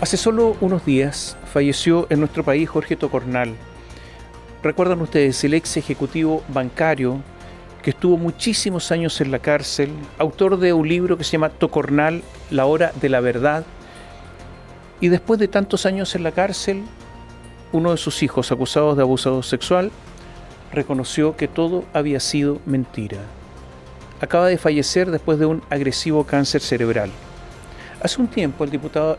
Hace solo unos días falleció en nuestro país Jorge Tocornal. ¿Recuerdan ustedes el ex ejecutivo bancario que estuvo muchísimos años en la cárcel, autor de un libro que se llama Tocornal, la hora de la verdad? Y después de tantos años en la cárcel, uno de sus hijos, acusados de abuso sexual, reconoció que todo había sido mentira. Acaba de fallecer después de un agresivo cáncer cerebral. Hace un tiempo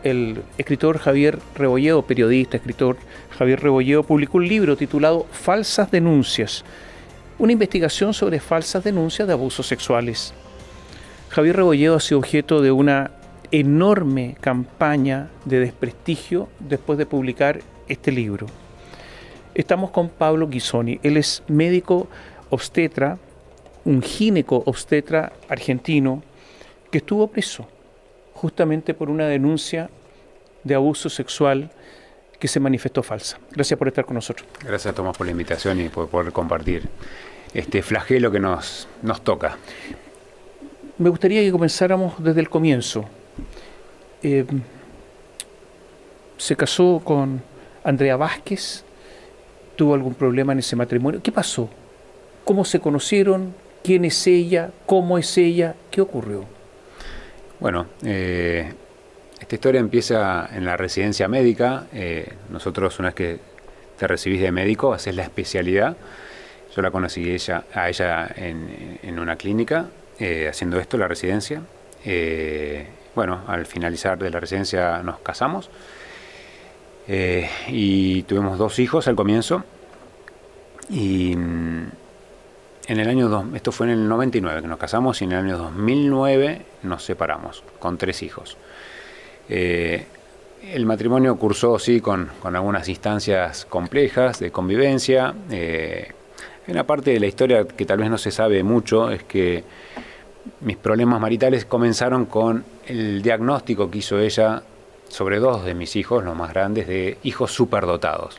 el escritor Javier Rebolledo, periodista, escritor Javier Rebolledo, publicó un libro titulado Falsas Denuncias, una investigación sobre falsas denuncias de abusos sexuales. Javier Rebolledo ha sido objeto de una enorme campaña de desprestigio después de publicar este libro. Estamos con Pablo Ghisoni. Él es médico obstetra, un gineco obstetra argentino que estuvo preso justamente por una denuncia de abuso sexual que se manifestó falsa. Gracias por estar con nosotros. Gracias, Tomás, por la invitación y por poder compartir este flagelo que nos toca. Me gustaría que comenzáramos desde el comienzo. Se casó con Andrea Vázquez, tuvo algún problema en ese matrimonio. ¿Qué pasó? ¿Cómo se conocieron? ¿Quién es ella? ¿Cómo es ella? ¿Qué ocurrió? Bueno, esta historia empieza en la residencia médica. Nosotros, una vez que te recibís de médico, haces la especialidad. Yo la conocí a ella en una clínica, haciendo esto, la residencia. Bueno, al finalizar de la residencia nos casamos y tuvimos 2 hijos al comienzo. Y en el año esto fue en el 99 que nos casamos, y en el año 2009 nos separamos con 3 hijos. El matrimonio cursó, sí, con algunas instancias complejas de convivencia. Una parte de la historia que tal vez no se sabe mucho es que mis problemas maritales comenzaron con el diagnóstico que hizo ella sobre 2 de mis hijos, los más grandes, de hijos superdotados.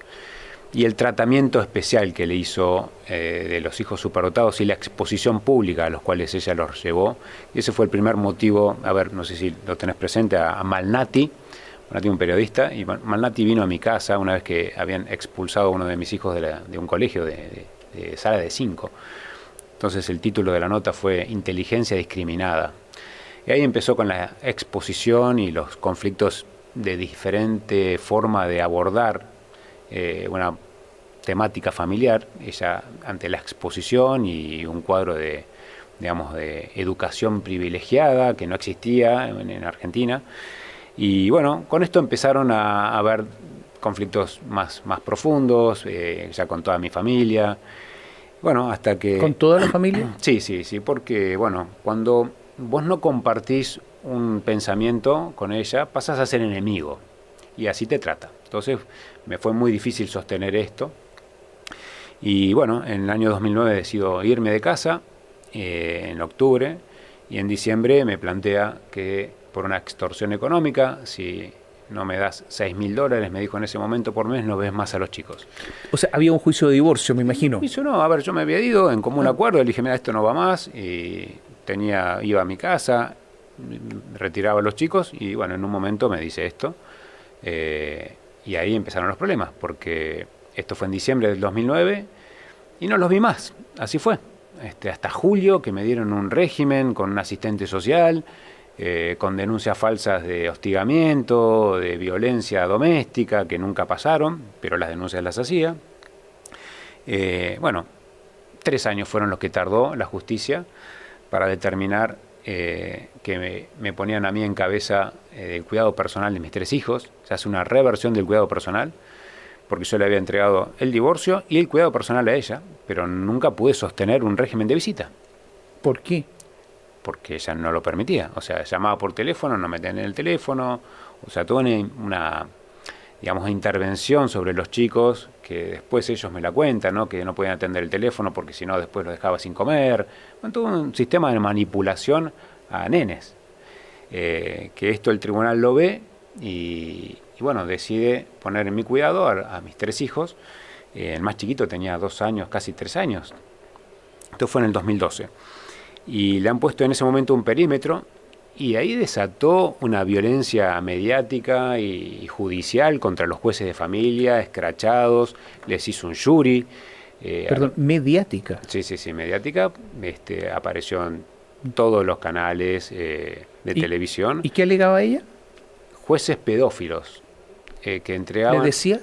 Y el tratamiento especial que le hizo de los hijos superdotados y la exposición pública a los cuales ella los llevó. Y ese fue el primer motivo. A ver, no sé si lo tenés presente, a Malnati. Malnati, un periodista, y Malnati vino a mi casa una vez que habían expulsado a uno de mis hijos de un colegio de sala de 5. Entonces el título de la nota fue Inteligencia discriminada. Y ahí empezó con la exposición y los conflictos de diferente forma de abordar una temática familiar. Ella, ante la exposición y un cuadro de educación privilegiada que no existía en Argentina. Y bueno, con esto empezaron a haber conflictos más profundos, ya con toda mi familia. Bueno, hasta que... ¿Con toda la familia? Sí, porque bueno, cuando vos no compartís un pensamiento con ella, pasás a ser enemigo, y así te trata. Entonces me fue muy difícil sostener esto. Y bueno, en el año 2009 decido irme de casa, en octubre, y en diciembre me plantea que por una extorsión económica, si no me das $6.000, me dijo en ese momento, por mes, no ves más a los chicos. O sea, había un juicio de divorcio, me imagino. No, a ver, yo me había ido en común acuerdo, le dije, mira, esto no va más, y iba a mi casa, retiraba a los chicos, y bueno, en un momento me dice esto. Y ahí empezaron los problemas, porque esto fue en diciembre del 2009 y no los vi más. Así fue. Hasta julio, que me dieron un régimen con un asistente social, con denuncias falsas de hostigamiento, de violencia doméstica, que nunca pasaron, pero las denuncias las hacía. Bueno, 3 años fueron los que tardó la justicia para determinar que me ponían a mí en cabeza el cuidado personal de mis 3 hijos. Se hace una reversión del cuidado personal, porque yo le había entregado el divorcio y el cuidado personal a ella, pero nunca pude sostener un régimen de visita. ¿Por qué? Porque ella no lo permitía. O sea, llamaba por teléfono, no me tenía el teléfono. O sea, toda una intervención sobre los chicos, que después ellos me la cuentan, ¿no? Que no podían atender el teléfono porque si no después los dejaba sin comer. Bueno, todo un sistema de manipulación a nenes. Que esto el tribunal lo ve y bueno, decide poner en mi cuidado a mis 3 hijos. El más chiquito tenía 2 años, casi 3 años. Esto fue en el 2012. Y le han puesto en ese momento un perímetro Y ahí desató una violencia mediática y judicial contra los jueces de familia, escrachados, les hizo un jury. Perdón, mediática. Sí, mediática. Apareció en todos los canales de televisión. ¿Y qué alegaba ella? Jueces pedófilos que entregaban... ¿Le decía?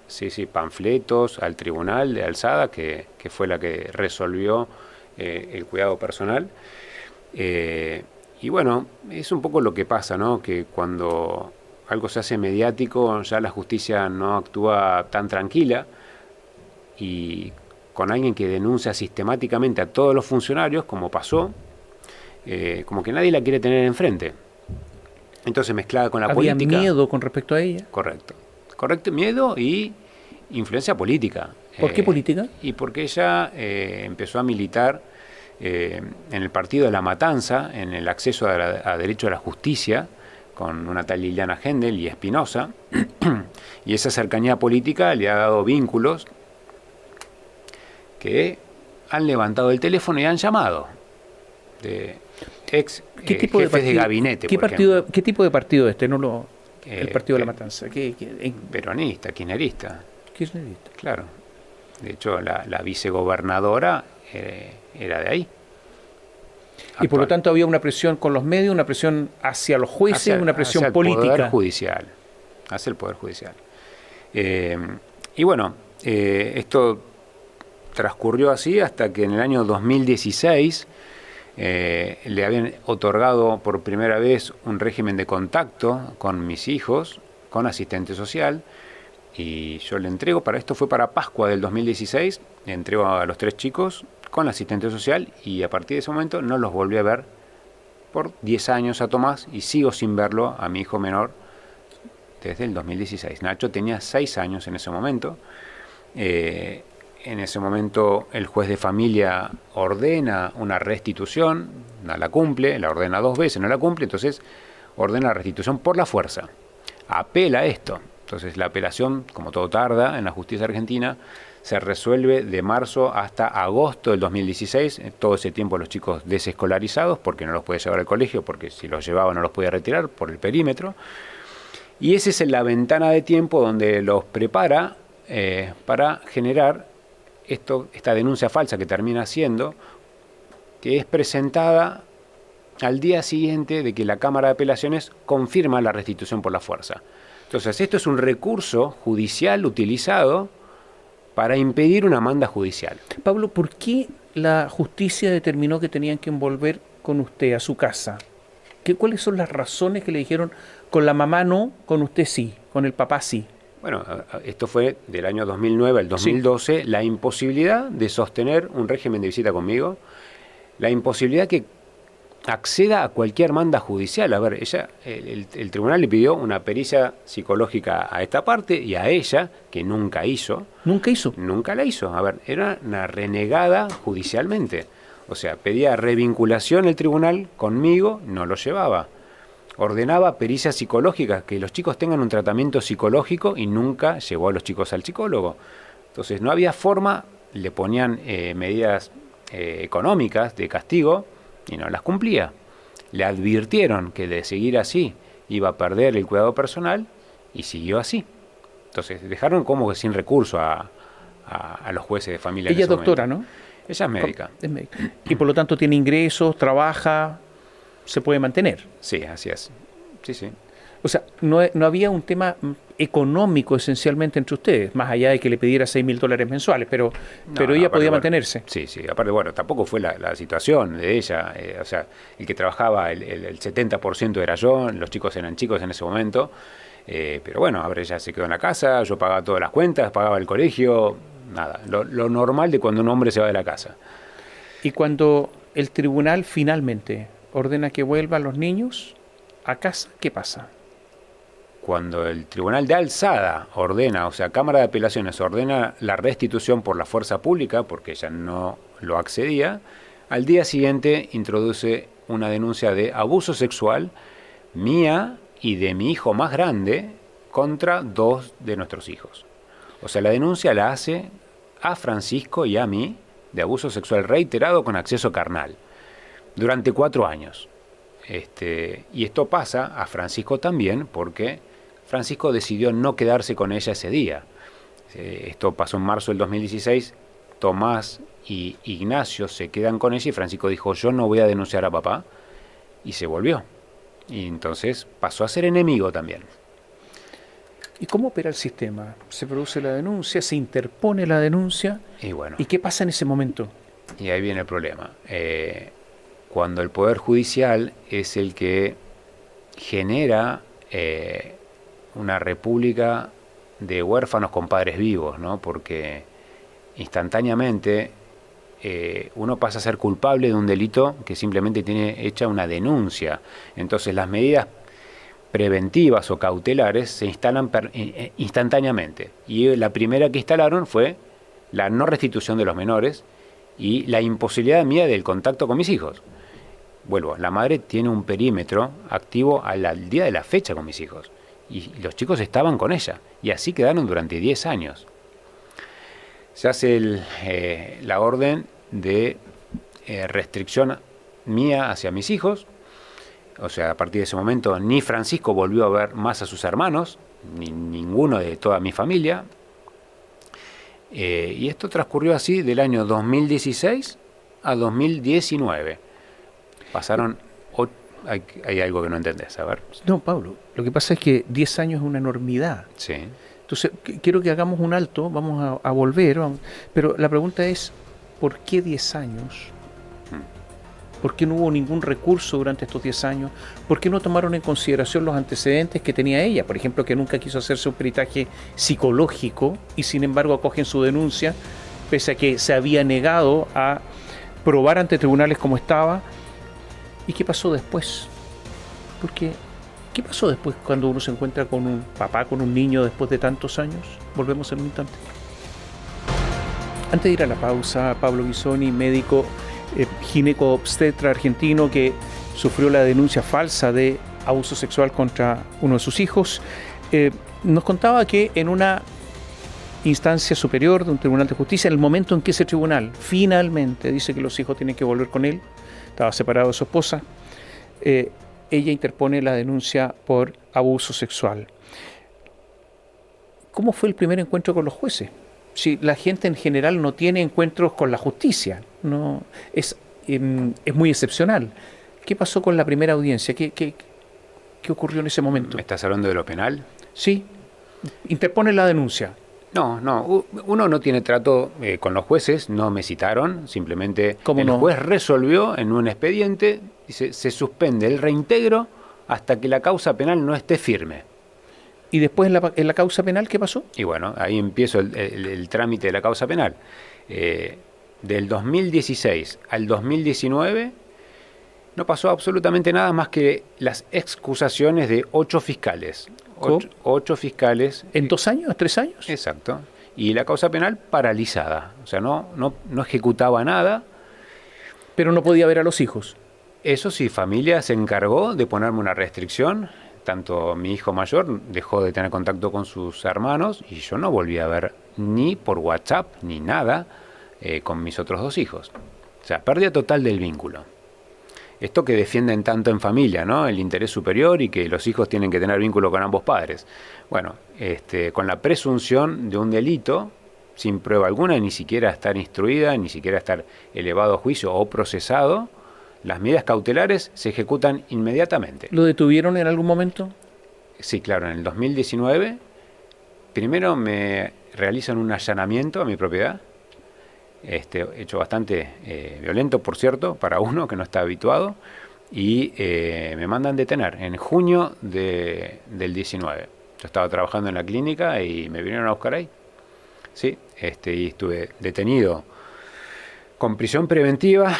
Sí, panfletos al tribunal de alzada, que fue la que resolvió el cuidado personal. Y bueno, es un poco lo que pasa, ¿no? Que cuando algo se hace mediático, ya la justicia no actúa tan tranquila, y con alguien que denuncia sistemáticamente a todos los funcionarios, como pasó, como que nadie la quiere tener enfrente. Entonces, mezclada con la política... ¿Había miedo con respecto a ella? Correcto, miedo y influencia política. ¿Por qué política? Y porque ella empezó a militar en el partido de La Matanza, en el acceso a derecho a la justicia, con una tal Liliana Gendel y Espinosa, y esa cercanía política le ha dado vínculos que han levantado el teléfono y han llamado de ex jefes de gabinete. ¿Qué tipo de partido es este? El partido de La Matanza. Peronista, kirchnerista. Kirchnerista. Claro. De hecho, la vicegobernadora era de ahí. Y por lo tanto había una presión con los medios, una presión hacia los jueces, una presión hacia política. El Poder Judicial. Hacia el Poder Judicial. Y bueno, esto transcurrió así hasta que en el año 2016 le habían otorgado por primera vez un régimen de contacto con mis hijos, con asistente social, y yo le entrego, esto fue para Pascua del 2016, le entrego a los 3 chicos con asistente social, y a partir de ese momento no los volví a ver por 10 años a Tomás, y sigo sin verlo a mi hijo menor desde el 2016. Nacho tenía 6 años en ese momento. En ese momento el juez de familia ordena una restitución, no la cumple, la ordena 2 veces, no la cumple, entonces ordena la restitución por la fuerza. Apela a esto. Entonces la apelación, como todo tarda en la justicia argentina, se resuelve de marzo hasta agosto del 2016, todo ese tiempo los chicos desescolarizados, porque no los puede llevar al colegio, porque si los llevaba no los podía retirar por el perímetro. Y esa es la ventana de tiempo donde los prepara para generar esta denuncia falsa que termina siendo, que es presentada al día siguiente de que la Cámara de Apelaciones confirma la restitución por la fuerza. Entonces, esto es un recurso judicial utilizado para impedir una manda judicial. Pablo, ¿por qué la justicia determinó que tenían que envolver con usted a su casa? ¿Cuáles son las razones que le dijeron, con la mamá no, con usted sí, con el papá sí? Bueno, esto fue del año 2009 al 2012, sí. La imposibilidad de sostener un régimen de visita conmigo, la imposibilidad que acceda a cualquier manda judicial. A ver, el tribunal le pidió una pericia psicológica a esta parte y a ella, que nunca hizo. ¿Nunca hizo? Nunca la hizo. A ver, era una renegada judicialmente. O sea, pedía revinculación el tribunal conmigo, no lo llevaba. Ordenaba pericias psicológicas, que los chicos tengan un tratamiento psicológico, y nunca llevó a los chicos al psicólogo. Entonces no había forma, le ponían medidas económicas de castigo y no las cumplía. Le advirtieron que de seguir así iba a perder el cuidado personal y siguió así. Entonces dejaron como que sin recurso a los jueces de familia. Ella es doctora, ¿no? Ella es médica. Es médica. Y por lo tanto tiene ingresos, trabaja, se puede mantener. Sí, así es. Sí. O sea, no había un tema económico esencialmente entre ustedes, más allá de que le pidiera $6.000 mensuales, pero ella podía mantenerse. Sí, aparte, tampoco fue la situación de ella. O sea, el que trabajaba, el 70% era yo, los chicos eran chicos en ese momento. Pero bueno, a ver, ella se quedó en la casa, yo pagaba todas las cuentas, pagaba el colegio, nada. Lo normal de cuando un hombre se va de la casa. Y cuando el tribunal finalmente ordena que vuelvan los niños a casa, ¿qué pasa? Cuando el tribunal de alzada ordena, o sea, Cámara de Apelaciones ordena la restitución por la fuerza pública, porque ella no lo accedía, al día siguiente introduce una denuncia de abuso sexual mía y de mi hijo más grande contra 2 de nuestros hijos. O sea, la denuncia la hace a Francisco y a mí de abuso sexual reiterado con acceso carnal durante 4 años. Y esto pasa a Francisco también, porque Francisco decidió no quedarse con ella ese día. Esto pasó en marzo del 2016, Tomás y Ignacio se quedan con ella y Francisco dijo, yo no voy a denunciar a papá, y se volvió. Y entonces pasó a ser enemigo también. ¿Y cómo opera el sistema? ¿Se produce la denuncia? ¿Se interpone la denuncia? Y bueno, ¿Y qué pasa en ese momento? y ahí viene el problema. Cuando el Poder Judicial es el que genera una república de huérfanos con padres vivos, ¿no? Porque instantáneamente uno pasa a ser culpable de un delito que simplemente tiene hecha una denuncia. Entonces las medidas preventivas o cautelares se instalan instantáneamente. Y la primera que instalaron fue la no restitución de los menores y la imposibilidad mía del contacto con mis hijos. Vuelvo, la madre tiene un perímetro activo al día de la fecha con mis hijos. Y los chicos estaban con ella. Y así quedaron durante 10 años. Se hace la orden de restricción mía hacia mis hijos. O sea, a partir de ese momento ni Francisco volvió a ver más a sus hermanos, ni ninguno de toda mi familia. Y esto transcurrió así del año 2016 a 2019. Pasaron... Hay algo que no entendés, a ver. No, Pablo, lo que pasa es que 10 años es una enormidad. Sí. Entonces, quiero que hagamos un alto, vamos a volver, pero la pregunta es, ¿por qué 10 años? ¿Por qué no hubo ningún recurso durante estos 10 años? ¿Por qué no tomaron en consideración los antecedentes que tenía ella? Por ejemplo, que nunca quiso hacerse un peritaje psicológico y sin embargo acogen su denuncia, pese a que se había negado a probar ante tribunales cómo estaba. ¿Y qué pasó después? Porque, ¿qué pasó después cuando uno se encuentra con un papá, con un niño después de tantos años? Volvemos en un instante. Antes de ir a la pausa, Pablo Bisoni, médico gineco-obstetra argentino que sufrió la denuncia falsa de abuso sexual contra uno de sus hijos, nos contaba que en una instancia superior de un tribunal de justicia, en el momento en que ese tribunal finalmente dice que los hijos tienen que volver con él, estaba separado de su esposa, ella interpone la denuncia por abuso sexual. ¿Cómo fue el primer encuentro con los jueces? Si la gente en general no tiene encuentros con la justicia, no es muy excepcional. ¿Qué pasó con la primera audiencia? ¿Qué ocurrió en ese momento? ¿Me estás hablando de lo penal? Sí, interpone la denuncia. No, uno no tiene trato con los jueces, no me citaron, simplemente el juez resolvió en un expediente, dice, se suspende el reintegro hasta que la causa penal no esté firme. ¿Y después en la causa penal qué pasó? Y bueno, ahí empiezo el trámite de la causa penal. Del 2016 al 2019 no pasó absolutamente nada más que las excusaciones de 8 fiscales. 8 fiscales. ¿En 2 años? ¿3 años? Exacto. Y la causa penal paralizada. O sea, no ejecutaba nada. Pero no podía ver a los hijos. Eso sí, familia se encargó de ponerme una restricción. Tanto mi hijo mayor dejó de tener contacto con sus hermanos y yo no volví a ver ni por WhatsApp ni nada con mis otros 2 hijos. O sea, pérdida total del vínculo. Esto que defienden tanto en familia, ¿no? El interés superior y que los hijos tienen que tener vínculo con ambos padres. Bueno, con la presunción de un delito, sin prueba alguna, ni siquiera estar instruida, ni siquiera estar elevado a juicio o procesado, las medidas cautelares se ejecutan inmediatamente. ¿Lo detuvieron en algún momento? Sí, claro, en el 2019, primero me realizan un allanamiento a mi propiedad, hecho bastante violento, por cierto, para uno que no está habituado, y me mandan detener en junio del 19. Yo estaba trabajando en la clínica y me vinieron a buscar ahí. Sí, y estuve detenido con prisión preventiva,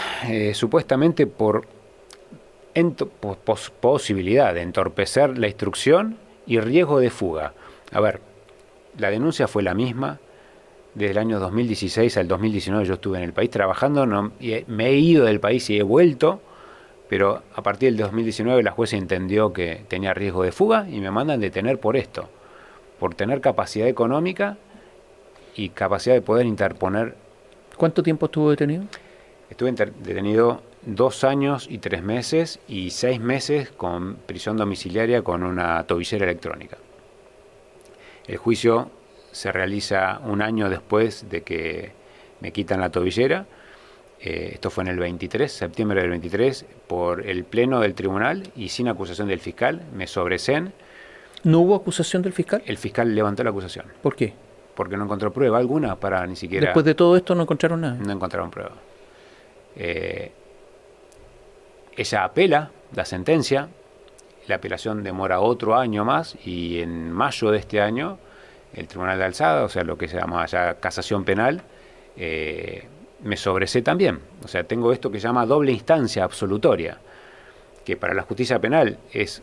supuestamente por posibilidad de entorpecer la instrucción y riesgo de fuga. A ver, la denuncia fue la misma. Desde el año 2016 al 2019 yo estuve en el país trabajando, me he ido del país y he vuelto, pero a partir del 2019 la jueza entendió que tenía riesgo de fuga y me mandan detener por esto, por tener capacidad económica y capacidad de poder interponer. ¿Cuánto tiempo estuvo detenido? Estuve detenido 2 años y 3 meses y 6 meses con prisión domiciliaria con una tobillera electrónica. El juicio se realiza un año después de que me quitan la tobillera. Esto fue en el 23, septiembre del 23, por el pleno del tribunal y sin acusación del fiscal. Me sobreseen. ¿No hubo acusación del fiscal? El fiscal levantó la acusación. ¿Por qué? Porque no encontró prueba alguna para ni siquiera... Después de todo esto no encontraron nada. No encontraron prueba. Ella apela la sentencia. La apelación demora otro año más y en mayo de este año el Tribunal de Alzada, o sea, lo que se llama ya casación penal, me sobresee también. O sea, tengo esto que se llama doble instancia absolutoria, que para la justicia penal es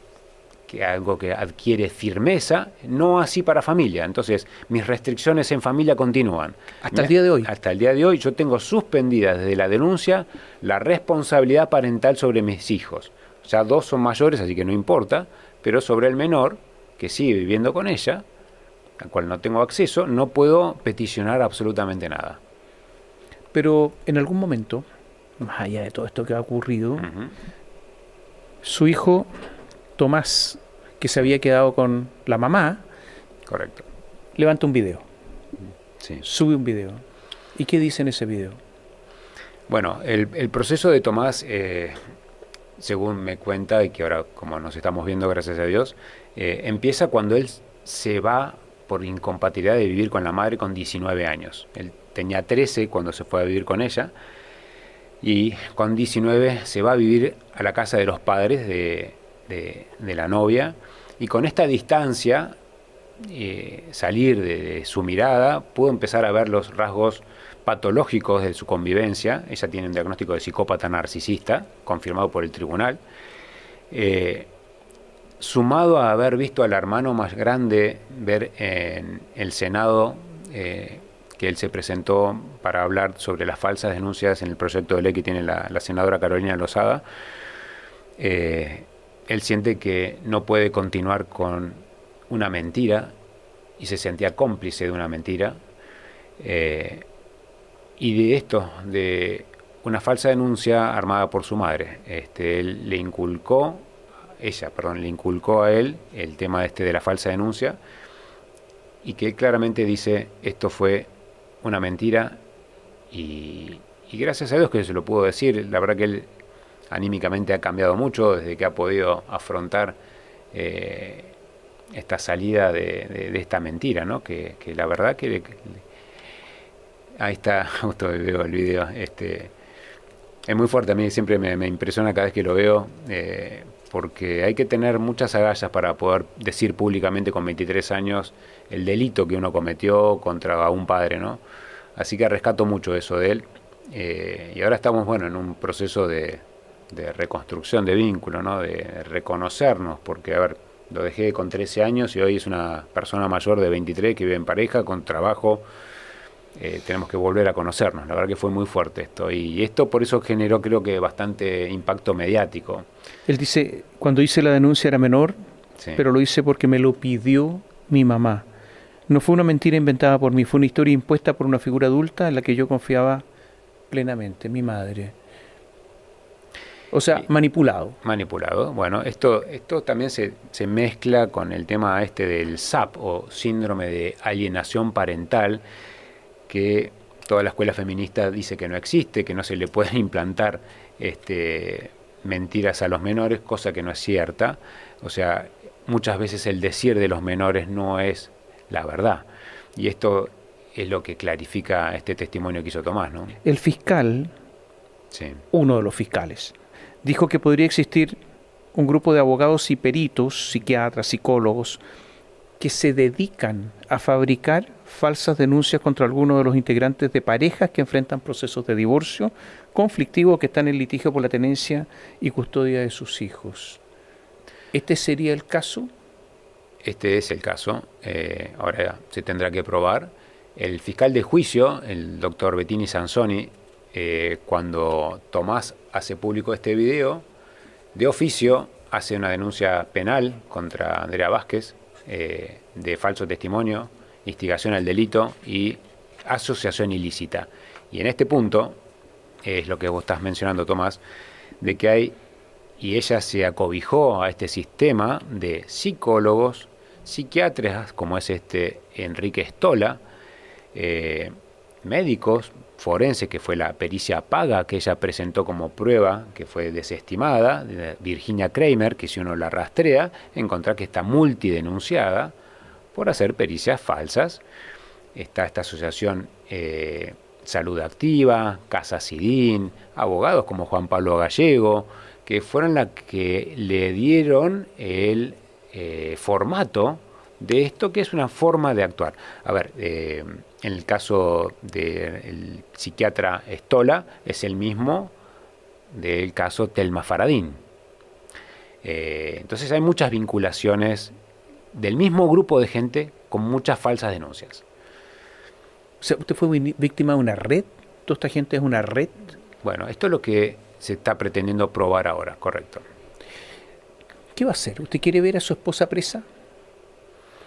que algo que adquiere firmeza, no así para familia. Entonces, mis restricciones en familia continúan. ¿Hasta el día de hoy? Hasta el día de hoy yo tengo suspendida desde la denuncia la responsabilidad parental sobre mis hijos. Ya 2 son mayores, así que no importa, pero sobre el menor, que sigue viviendo con ella, al cual no tengo acceso, no puedo peticionar absolutamente nada. Pero en algún momento, más allá de todo esto que ha ocurrido, su hijo Tomás, que se había quedado con la mamá, correcto, levanta un video. Sí. Sube un video. ¿Y qué dice en ese video? Bueno, el proceso de Tomás, según me cuenta, y que ahora como nos estamos viendo, gracias a Dios, empieza cuando él se va por incompatibilidad de vivir con la madre con 19 años. Él tenía 13 cuando se fue a vivir con ella, y con 19 se va a vivir a la casa de los padres de la novia, y con esta distancia, salir de su mirada, pudo empezar a ver los rasgos patológicos de su convivencia. Ella tiene un diagnóstico de psicópata narcisista, confirmado por el tribunal, sumado a haber visto al hermano más grande ver en el Senado que él se presentó para hablar sobre las falsas denuncias en el proyecto de ley que tiene la senadora Carolina Lozada. Él siente que no puede continuar con una mentira y se sentía cómplice de una mentira. Y de esto, de una falsa denuncia armada por su madre, él le inculcó a él el tema de la falsa denuncia, y que él claramente dice, esto fue una mentira, y gracias a Dios que se lo pudo decir. La verdad que él anímicamente ha cambiado mucho desde que ha podido afrontar esta salida de esta mentira, ¿no? Que la verdad que ahí está, justo veo el video, es muy fuerte. A mí siempre me impresiona cada vez que lo veo, porque hay que tener muchas agallas para poder decir públicamente con 23 años el delito que uno cometió contra un padre, ¿no? Así que rescato mucho eso de él, y ahora estamos, bueno, en un proceso de reconstrucción de vínculo, ¿no? De reconocernos, porque, a ver, lo dejé con 13 años y hoy es una persona mayor de 23 que vive en pareja, con trabajo. Tenemos que volver a conocernos. La verdad que fue muy fuerte esto, y esto por eso generó, creo que, bastante impacto mediático. Él dice, cuando hice la denuncia era menor, Sí. pero lo hice porque me lo pidió mi mamá. No fue una mentira inventada por mí, fue una historia impuesta por una figura adulta en la que yo confiaba plenamente, mi madre. O sea, manipulado. Manipulado. Bueno, esto también se mezcla con el tema del SAP, o síndrome de alienación parental, que toda la escuela feminista dice que no existe, que no se le pueden implantar mentiras a los menores, cosa que no es cierta. O sea, muchas veces el decir de los menores no es la verdad. Y esto es lo que clarifica este testimonio que hizo Tomás, ¿no? El fiscal, Sí. uno de los fiscales, dijo que podría existir un grupo de abogados y peritos, psiquiatras, psicólogos, que se dedican a fabricar falsas denuncias contra algunos de los integrantes de parejas que enfrentan procesos de divorcio conflictivo, que están en litigio por la tenencia y custodia de sus hijos. ¿Este sería el caso? Este es el caso. Ahora se tendrá que probar. El fiscal de juicio, el doctor Bettini Sansoni, cuando Tomás hace público este video, de oficio hace una denuncia penal contra Andrea Vázquez, de falso testimonio, instigación al delito y asociación ilícita. Y en este punto, es lo que vos estás mencionando, Tomás, de que hay, y ella se acobijó a este sistema de psicólogos, psiquiatras, como es Enrique Stola, médicos, forense, que fue la pericia paga que ella presentó como prueba, que fue desestimada, de Virginia Kramer, que si uno la rastrea, encontrá que está multidenunciada por hacer pericias falsas. Está esta asociación Salud Activa, Casa Sidín, abogados como Juan Pablo Gallego, que fueron las que le dieron el formato de esto, que es una forma de actuar. A ver, en el caso del psiquiatra Stola, es el mismo del caso Telma Faradín. Entonces hay muchas vinculaciones del mismo grupo de gente con muchas falsas denuncias. O sea, ¿usted fue víctima de una red? ¿Toda esta gente es una red? Bueno, esto es lo que se está pretendiendo probar ahora, correcto. ¿Qué va a hacer? ¿Usted quiere ver a su esposa presa?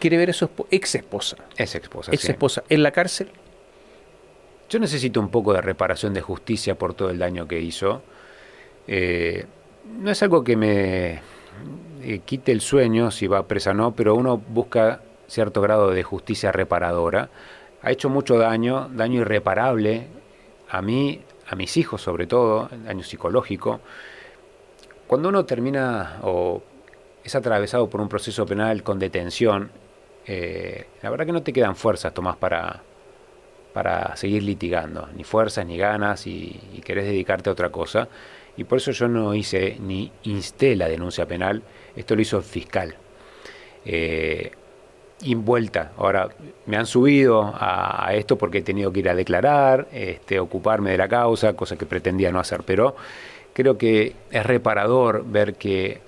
¿Quiere ver a su ex esposa? Ex esposa, Ex esposa, ¿en la cárcel? Yo necesito un poco de reparación de justicia por todo el daño que hizo. No es algo que me quite el sueño si va presa o no, pero uno busca cierto grado de justicia reparadora. Ha hecho mucho daño, daño irreparable a mí, a mis hijos sobre todo, daño psicológico. Cuando uno termina o es atravesado por un proceso penal con detención, la verdad que no te quedan fuerzas, Tomás, para seguir litigando, ni fuerzas ni ganas, y querés dedicarte a otra cosa. Y por eso yo no hice ni insté la denuncia penal, esto lo hizo el fiscal. Envuelta. Ahora me han subido a esto porque he tenido que ir a declarar, ocuparme de la causa, cosa que pretendía no hacer, pero creo que es reparador ver que,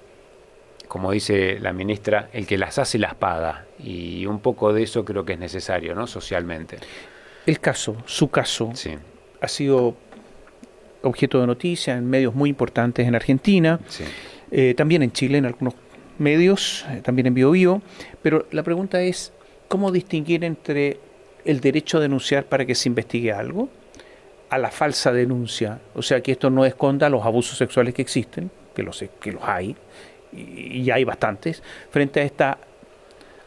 como dice la ministra, el que las hace las paga, y un poco de eso creo que es necesario, ¿no? Socialmente. El caso, su caso, Sí. ha sido objeto de noticia en medios muy importantes en Argentina, Sí. También en Chile, en algunos medios, también en Biobío, pero la pregunta es, ¿cómo distinguir entre el derecho a denunciar para que se investigue algo, a la falsa denuncia? O sea, que esto no esconda los abusos sexuales que existen, que los hay, y hay bastantes, frente a esta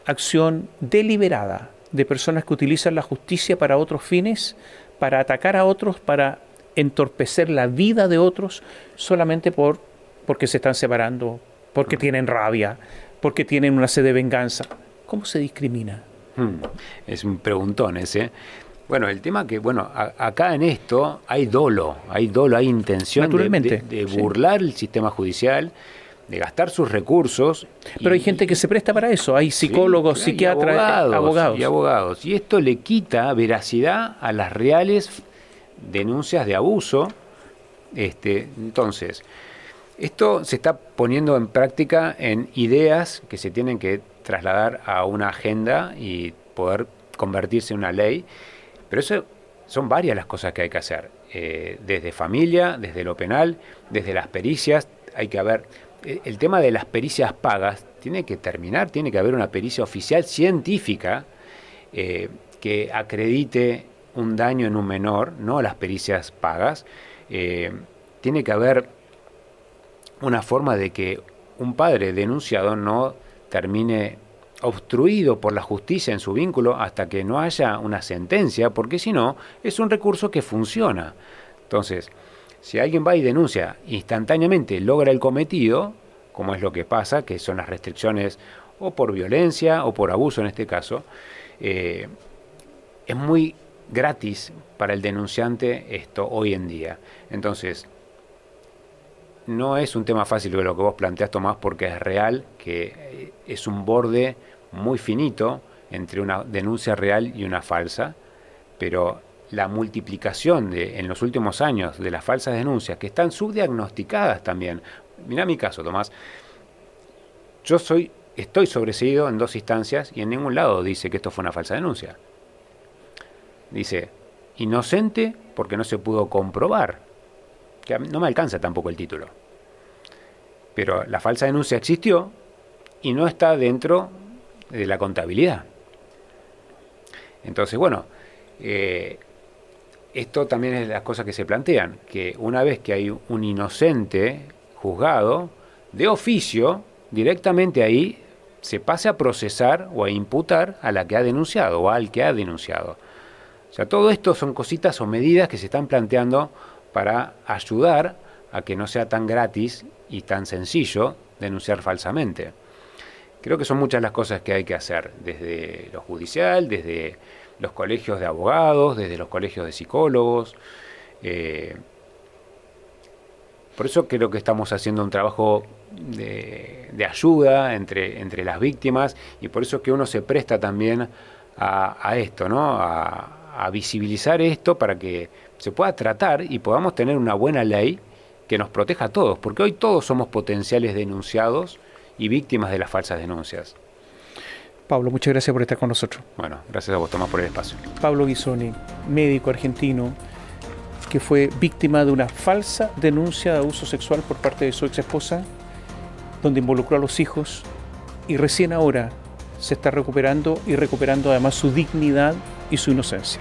acción deliberada de personas que utilizan la justicia para otros fines, para atacar a otros, para entorpecer la vida de otros, solamente porque se están separando, porque tienen rabia, porque tienen una sed de venganza. ¿Cómo se discrimina? Es un preguntón ese. Bueno, el tema que, acá en esto hay dolo, hay intención de burlar el sistema judicial, de gastar sus recursos. Pero hay gente que se presta para eso, hay psicólogos, sí, psiquiatras, abogados. Y esto le quita veracidad a las reales denuncias de abuso. Entonces, esto se está poniendo en práctica en ideas que se tienen que trasladar a una agenda y poder convertirse en una ley. Pero eso son varias las cosas que hay que hacer. Desde familia, desde lo penal, desde las pericias, hay que haber... El tema de las pericias pagas tiene que terminar, tiene que haber una pericia oficial científica que acredite un daño en un menor, no las pericias pagas. Tiene que haber una forma de que un padre denunciado no termine obstruido por la justicia en su vínculo hasta que no haya una sentencia, porque si no, es un recurso que funciona. Entonces, si alguien va y denuncia instantáneamente, logra el cometido, como es lo que pasa, que son las restricciones o por violencia o por abuso en este caso, es muy gratis para el denunciante esto hoy en día. Entonces, no es un tema fácil de lo que vos planteás, Tomás, porque es real que es un borde muy finito entre una denuncia real y una falsa, pero la multiplicación en los últimos años de las falsas denuncias, que están subdiagnosticadas también. Mirá mi caso, Tomás. Yo estoy sobreseído en 2 instancias y en ningún lado dice que esto fue una falsa denuncia. Dice, inocente porque no se pudo comprobar. Que no me alcanza tampoco el título. Pero la falsa denuncia existió y no está dentro de la contabilidad. Entonces, esto también es las cosas que se plantean, que una vez que hay un inocente juzgado, de oficio, directamente ahí se pase a procesar o a imputar a la que ha denunciado o al que ha denunciado. O sea, todo esto son cositas o medidas que se están planteando para ayudar a que no sea tan gratis y tan sencillo denunciar falsamente. Creo que son muchas las cosas que hay que hacer, desde lo judicial, desde los colegios de abogados, desde los colegios de psicólogos. Por eso creo que estamos haciendo un trabajo de ayuda entre las víctimas, y por eso que uno se presta también a esto, ¿no? A visibilizar esto para que se pueda tratar y podamos tener una buena ley que nos proteja a todos, porque hoy todos somos potenciales denunciados y víctimas de las falsas denuncias. Pablo, muchas gracias por estar con nosotros. Bueno, gracias a vos, Tomás, por el espacio. Pablo Bisoni, médico argentino, que fue víctima de una falsa denuncia de abuso sexual por parte de su ex esposa, donde involucró a los hijos, y recién ahora se está recuperando y recuperando además su dignidad y su inocencia.